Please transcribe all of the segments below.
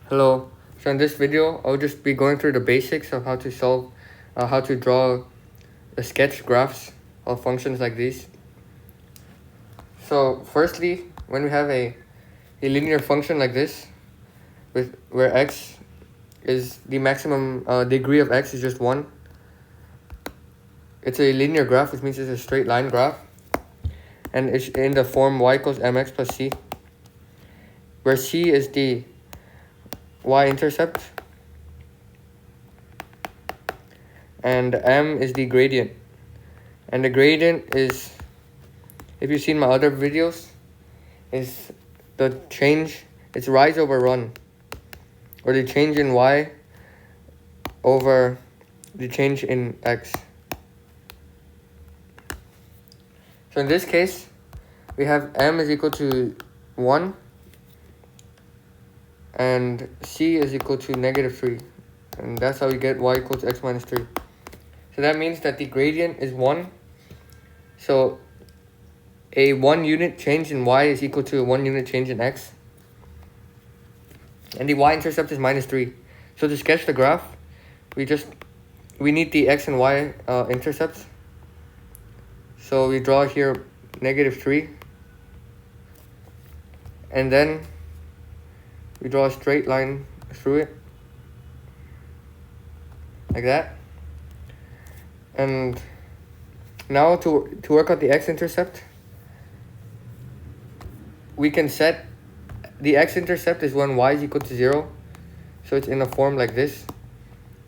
Hello. So in this video, I'll just be going through the basics of how to solve, how to draw the sketch graphs of functions like these. So firstly, when we have a linear function like this, where x is the maximum degree of x is just 1, it's a linear graph, which means it's a straight line graph, and it's in the form y equals mx plus c, where c is the y-intercept and m is the gradient. And the gradient is, if you've seen my other videos, is the change, it's rise over run, or the change in y over the change in x. So in this case, we have m is equal to 1 and c is equal to -3, and that's how we get y equals x minus 3. So that means that the gradient is 1, so a 1 unit change in y is equal to a 1 unit change in x, and the y-intercept is -3. So to sketch the graph, we need the x and y intercepts. So we draw here -3, and then we draw a straight line through it, like that. And now to work out the x-intercept, we can set the x-intercept is when y is equal to 0. So it's in a form like this,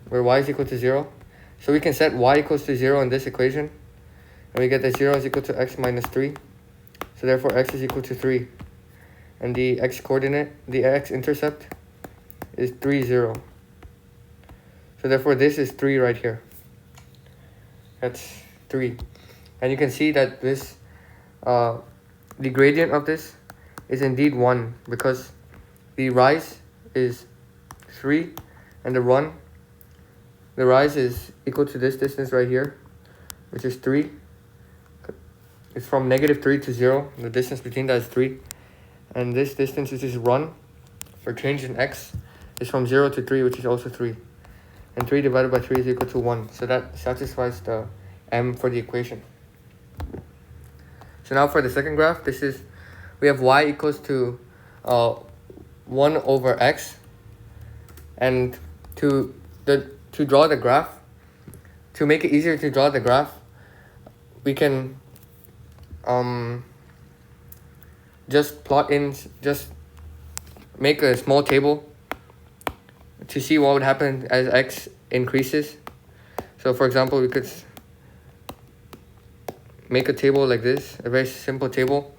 where y is equal to 0. So we can set y equals to 0 in this equation, and we get that 0 is equal to x minus 3. So therefore x is equal to 3. And the x-coordinate, the x-intercept, is 3, 0. So therefore this is 3 right here. That's 3. And you can see that this, the gradient of this is indeed 1, because the rise is 3 and the rise is equal to this distance right here, which is 3. It's from -3 to 0. The distance between that is 3. And this distance, which is run, for change in x, is from 0 to 3, which is also 3. And 3 divided by 3 is equal to 1. So that satisfies the m for the equation. So now for the second graph, we have y equals to 1 over x. And to draw the graph, to make it easier to draw the graph, we can just make a small table to see what would happen as x increases. So for example, we could make a table like this, a very simple table,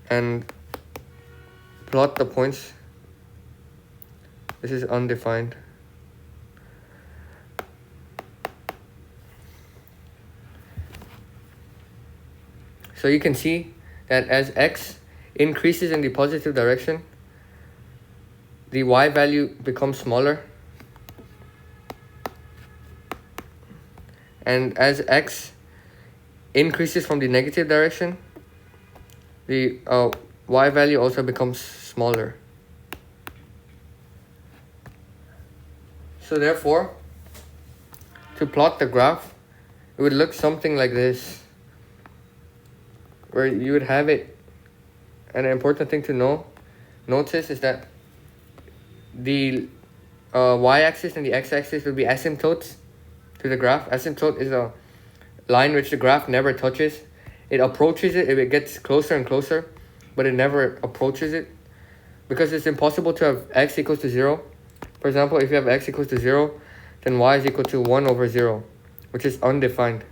and plot the points. This is undefined. So you can see that as x increases in the positive direction, the y value becomes smaller. And as x increases from the negative direction, the y value also becomes smaller. So therefore, to plot the graph, it would look something like this, where you would have it. And an important thing to notice is that the y-axis and the x-axis will be asymptotes to the graph. Asymptote is a line which the graph never touches. It approaches it if it gets closer and closer, but it never approaches it, because it's impossible to have x equals to 0. For example, if you have x equals to 0, then y is equal to 1 over 0, which is undefined.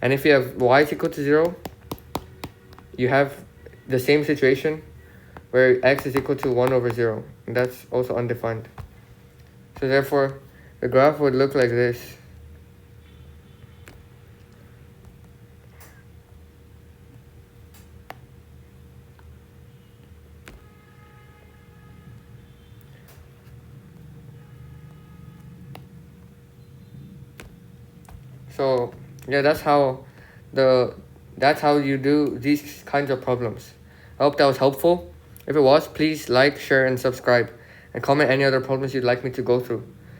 And if you have y is equal to 0, you have the same situation where x is equal to 1 over 0, and that's also undefined. So therefore, the graph would look like this. So yeah, that's how you do these kinds of problems. I hope that was helpful. If it was, please like, share, and subscribe. and comment any other problems you'd like me to go through.